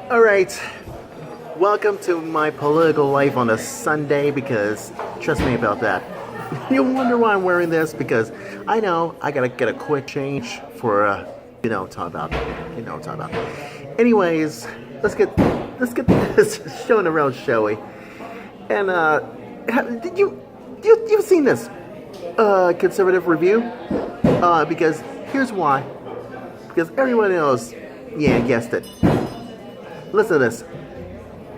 All right, welcome to my political life on a Sunday because trust me about that. You wonder why I'm wearing this because I know I gotta get a quick change for talk about talk about. Anyways, let's get this show in a row, shall we? And did you've seen this conservative review? Because here's why. Because everyone else, yeah, guessed it. Listen to this.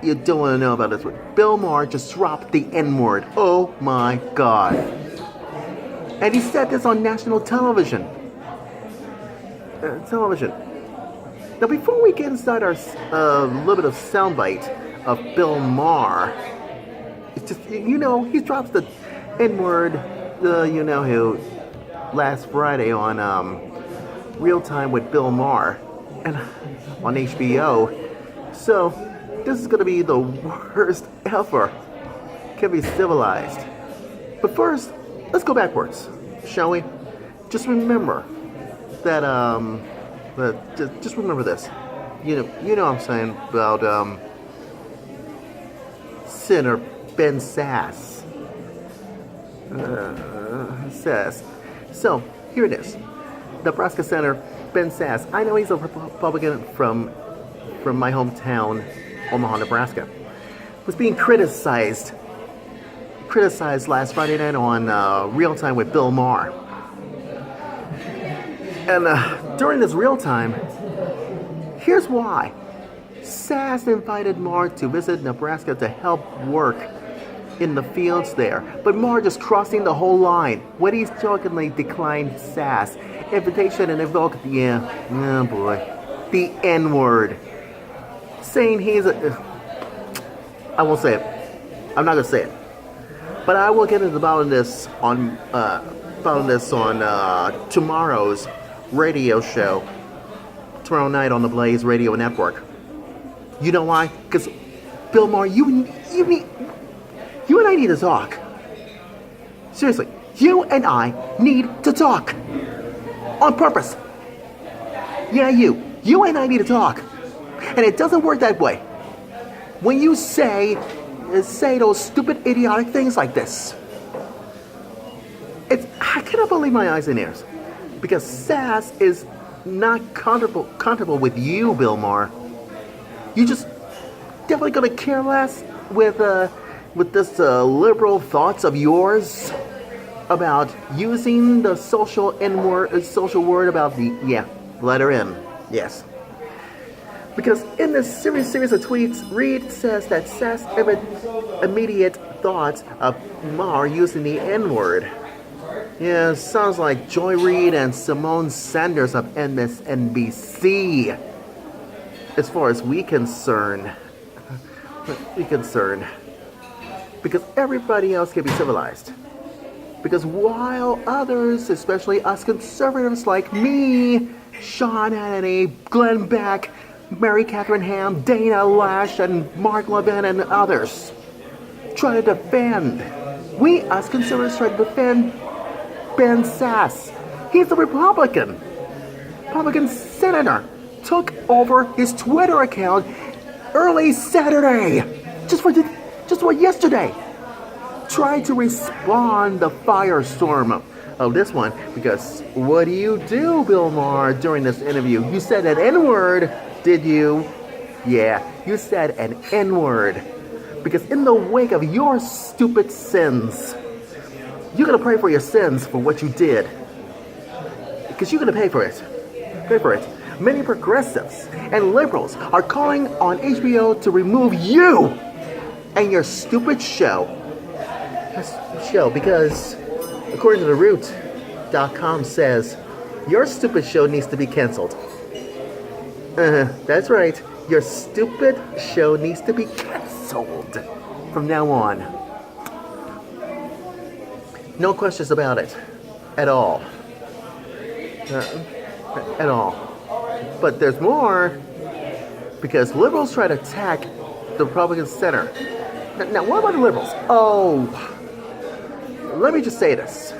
You don't want to know about this one. Bill Maher just dropped the N-word. Oh my God. And he said this on national television. Now, before we get inside our little bit of soundbite of Bill Maher, it's just, he drops the N-word, who, last Friday on Real Time with Bill Maher and on HBO. So, this is going to be the worst ever. Can be civilized. But first, let's go backwards, shall we? Just remember that, just remember this. You know what I'm saying about, Senator Ben Sass. So, here it is. Nebraska Senator Ben Sass. I know he's a Republican from my hometown, Omaha, Nebraska, was being criticized last Friday night on Real Time with Bill Maher. And during this Real Time, here's why. Sass invited Maher to visit Nebraska to help work in the fields there, but Maher just crossing the whole line when he jokingly declined Sass' invitation and invoked the N-word, saying he's I won't say it. I'm not gonna say it, but I will get into about this on tomorrow's radio show, tomorrow night on the Blaze Radio Network. You know why? Because Bill Maher, you and I need to talk. Seriously, you and I need to talk on purpose. Yeah, you and I need to talk. And it doesn't work that way. When you say those stupid, idiotic things like this, I cannot believe my eyes and ears. Because Sass is not comfortable with you, Bill Maher. You just definitely gonna care less with this liberal thoughts of yours about using the social word about the letter N. Yes. Because in this series of tweets, Reed says that Sass' immediate thoughts of Maher using the N-word. Yeah, sounds like Joy Reid and Simone Sanders of MSNBC. As far as we concerned. Because everybody else can be civilized. Because while others, especially us conservatives like me, Sean Hannity, Glenn Beck, Mary Catherine Ham, Dana Lash, and Mark Levin, and others try to defend. We, us conservatives, try to defend Ben Sass. He's a Republican senator. Took over his Twitter account early Saturday, just for yesterday. Tried to respond the firestorm of this one because what do you do, Bill Maher, during this interview? You said an N-word, did you? Yeah, you said an N-word. Because in the wake of your stupid sins, you're going to pray for your sins for what you did. Because you're going to pay for it. Many progressives and liberals are calling on HBO to remove you and your stupid show. Because according to the Root.com says, your stupid show needs to be canceled. That's right. Your stupid show needs to be canceled from now on. No questions about it. At all. At all. But there's more. Because liberals try to attack the Republican center. Now, what about the liberals? Oh, let me just say this.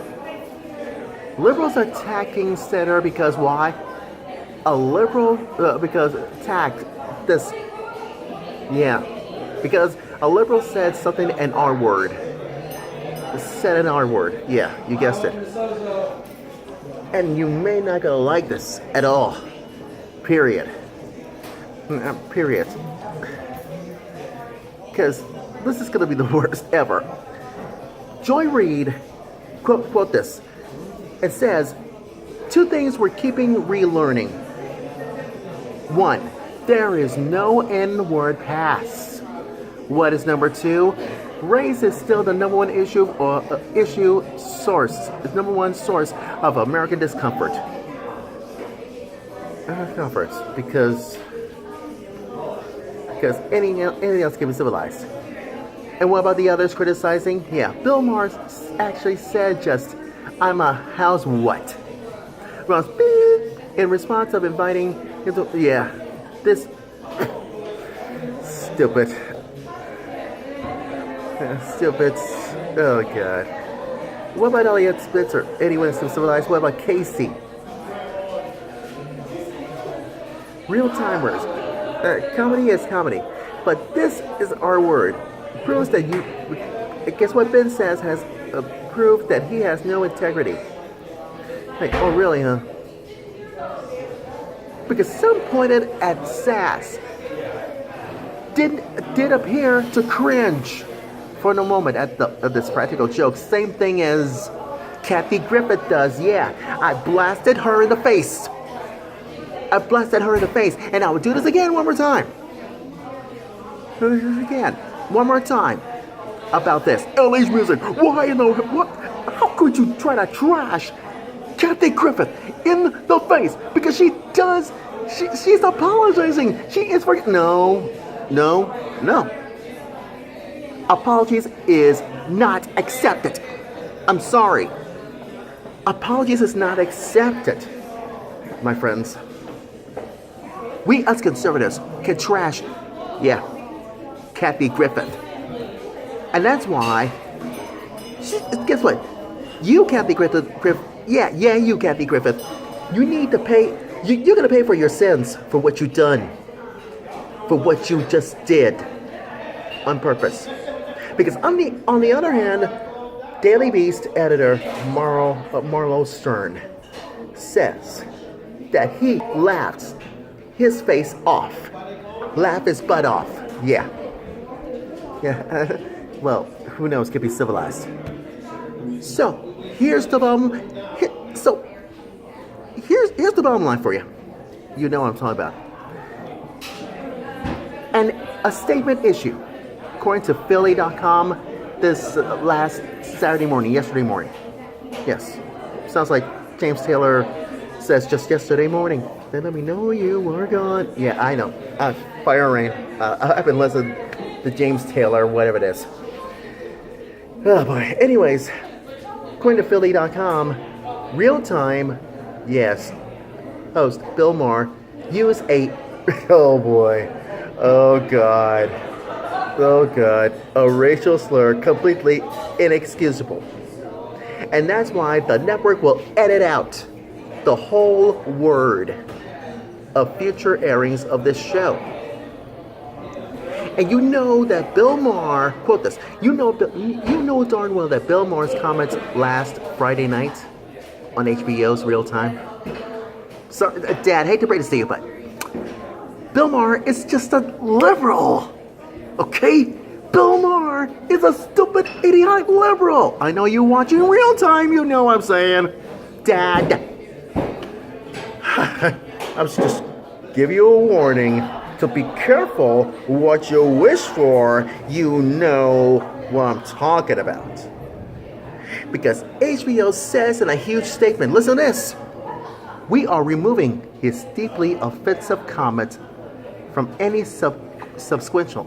Liberals are attacking center because why? A liberal, because attacked this Yeah, because a liberal said something, an R word. Said an R word. Yeah, you guessed it. And you may not gonna like this at all. Period. Period. Because this is gonna be the worst ever. Joy Reid, quote this. It says, two things we're keeping relearning. One, there is no N-word pass. What is number two? Race is still the number one issue source. It's number one source of American discomfort. Because anything else can be civilized. And what about the others criticizing? Yeah, Bill Maher actually said just, I'm a house what? Ross in response of inviting into, yeah, this stupid, oh god. What about Elliot Spitz or anyone so civilized? What about Casey? Real timers. Comedy is comedy, but this is our word. Proves that you. Guess what Ben says has proved that he has no integrity. Like, oh really, huh? Because some pointed at Sass did appear to cringe for no moment at this practical joke. Same thing as Kathy Griffith does. Yeah, I blasted her in the face. And I would do this again one more time. One more time about this. LA's music. Why in the what? How could you try to trash Kathy Griffith in the face? Because she does. She's apologizing. She is for no. Apologies is not accepted. I'm sorry. Apologies is not accepted, my friends. We as conservatives can trash, yeah, Kathy Griffith. And that's why, guess what? You, Kathy Griffith, you, Kathy Griffith, you need to pay, you're going to pay for your sins for what you've done, for what you just did on purpose. Because on the other hand, Daily Beast editor Marlo Stern says that he laughs his face off. Laugh his butt off. Yeah. Well, who knows? Could be civilized. So here's the here's the bottom line for you. You know what I'm talking about. And a statement issue, according to Philly.com, this yesterday morning. Yes, sounds like James Taylor says just yesterday morning. They let me know you were gone. Yeah, I know. Fire rain. I've been listening to James Taylor, whatever it is. Oh boy. Anyways, according to Philly.com, real time, yes, host Bill Maher used a, oh boy, oh god, a racial slur completely inexcusable. And that's why the network will edit out the whole word of future airings of this show. And you know that Bill Maher, quote this, you know darn well that Bill Maher's comments last Friday night on HBO's Real Time. Sorry, Dad, hate to break this to you, but Bill Maher is just a liberal, okay? Bill Maher is a stupid, idiotic liberal. I know you watching Real Time, you know what I'm saying. Dad. I was just give you a warning to be careful what you wish for. You know what I'm talking about. Because HBO says in a huge statement, listen to this. We are removing his deeply offensive comments from any subsequential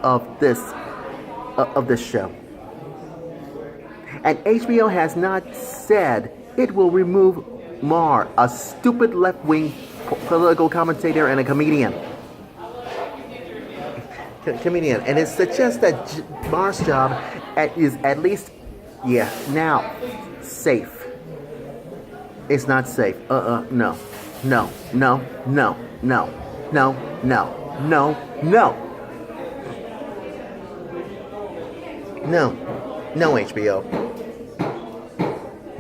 of this show. And HBO has not said it will remove Maher, a stupid left-wing political commentator and a comedian. And it suggests that Maher's job is at least, now safe. It's not safe. No. No, no, no, no, no, no, no, no, no, no, HBO.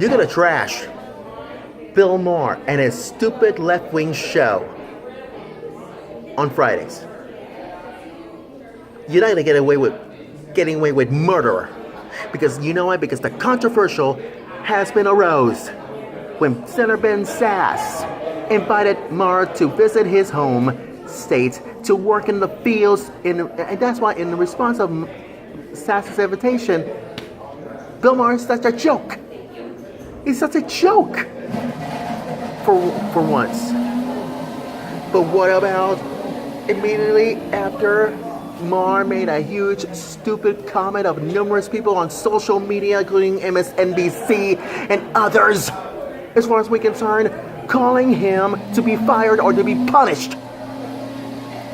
You're gonna trash Bill Maher and his stupid left-wing show on Fridays. You're not gonna get away with getting away with murder. Because you know why? Because the controversial has been arose when Senator Ben Sasse invited Maher to visit his home state to work in the fields, and that's why in the response of Sasse's invitation, Bill Maher is such a joke. He's such a joke for once. But what about immediately after Maher made a huge stupid comment of numerous people on social media, including MSNBC and others, as far as we're concerned, calling him to be fired or to be punished?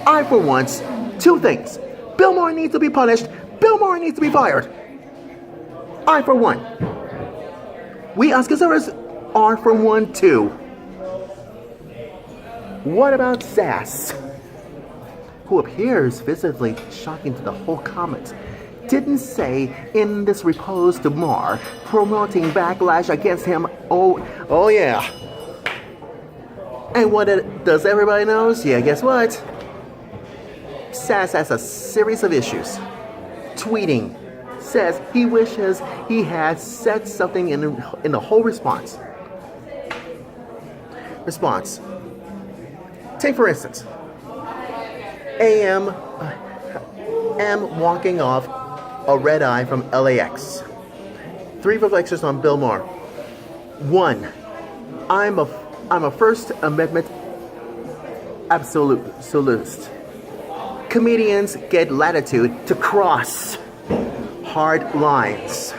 I, for once, two things. Bill Maher needs to be punished. Bill Maher needs to be fired. I, for one. We as conservatives are, for one, too. What about Sasse, who appears visibly shocking to the whole comment, didn't say in this repose to Maher, promoting backlash against him? Oh yeah. And what does everybody knows? Yeah, guess what? Sasse has a series of issues. Tweeting says he wishes he had said something in the whole response. Take for instance, am walking off a red eye from LAX. 3 reflections on Bill Maher. 1, I'm a First Amendment absolutist. Comedians get latitude to cross hard lines.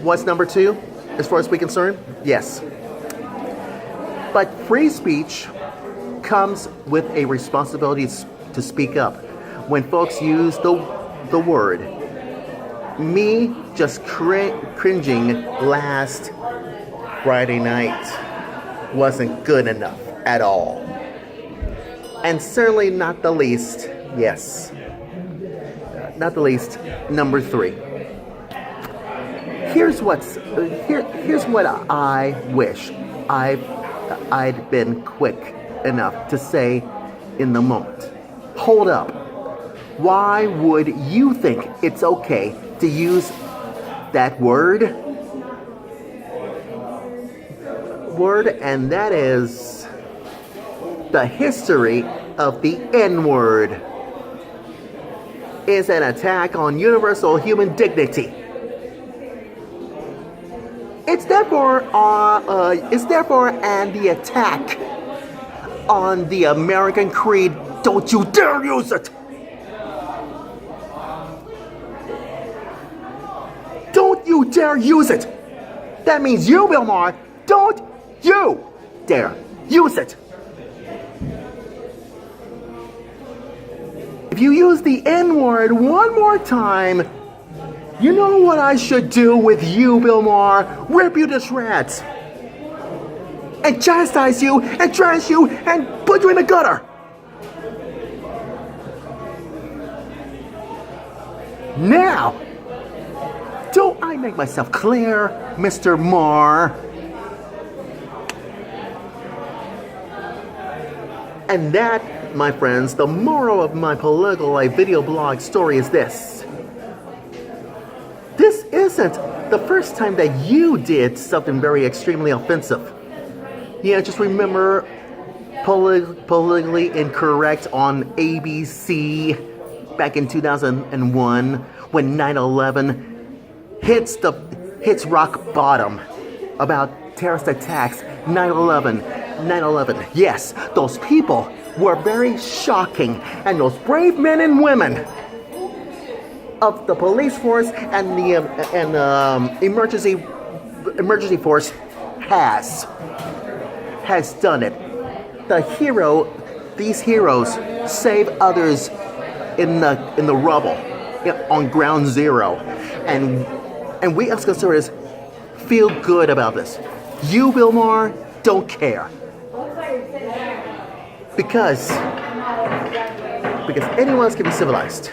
What's number 2, as far as we're concerned? Yes. But free speech comes with a responsibility to speak up when folks use the word. Me just cringing last Friday night wasn't good enough at all. And certainly not the least, number 3. Here's what I wish I'd been quick enough to say in the moment. Hold up. Why would you think it's okay to use that word? And that is the history of the N-word is an attack on universal human dignity. It's therefore the attack on the American creed. Don't you dare use it! Don't you dare use it! That means you, Bill Maher, don't you dare use it! If you use the N-word one more time, you know what I should do with you, Bill Maher? Rip you to shreds. And chastise you, and trash you, and put you in the gutter. Now, don't I make myself clear, Mr. Maher? And that, my friends, the moral of my political life video blog story is this. This isn't the first time that you did something very extremely offensive. Yeah, just remember politically incorrect on ABC back in 2001 when 9/11 hits rock bottom about terrorist attacks. 9/11. Yes, those people were very shocking, and those brave men and women of the police force and the emergency force has done it. These heroes save others in the rubble, on ground zero, and we as conservatives feel good about this. You, Bill Maher, don't care. Because anyone else can be civilized.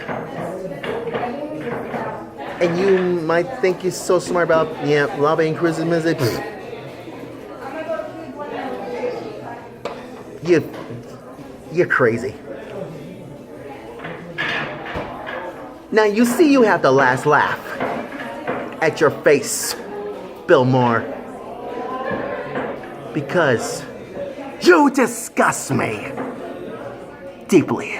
And you might think you're so smart about, lobbying cruises music. You're crazy. Now you see you have the last laugh at your face, Bill Maher. Because you disgust me deeply.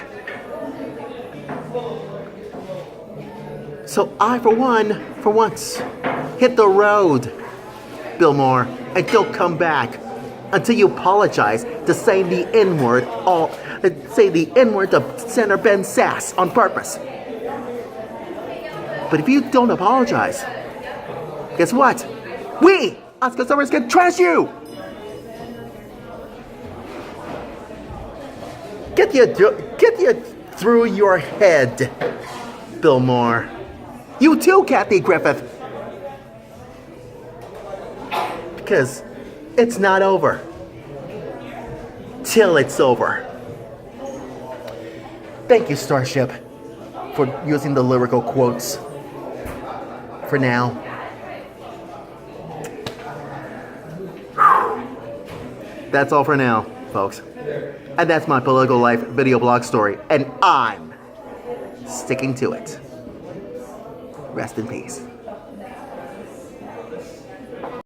So I, for once, hit the road, Bill Maher, and don't come back until you apologize to saying the N-word to Senator Ben Sass on purpose. But if you don't apologize, guess what? We, us conservatives, can trash you! Get you through your head, Bill Maher. You too, Kathy Griffith. Because it's not over till it's over. Thank you, Starship, for using the lyrical quotes for now. That's all for now, folks. And that's my political life video blog story. And I'm sticking to it. Rest in peace.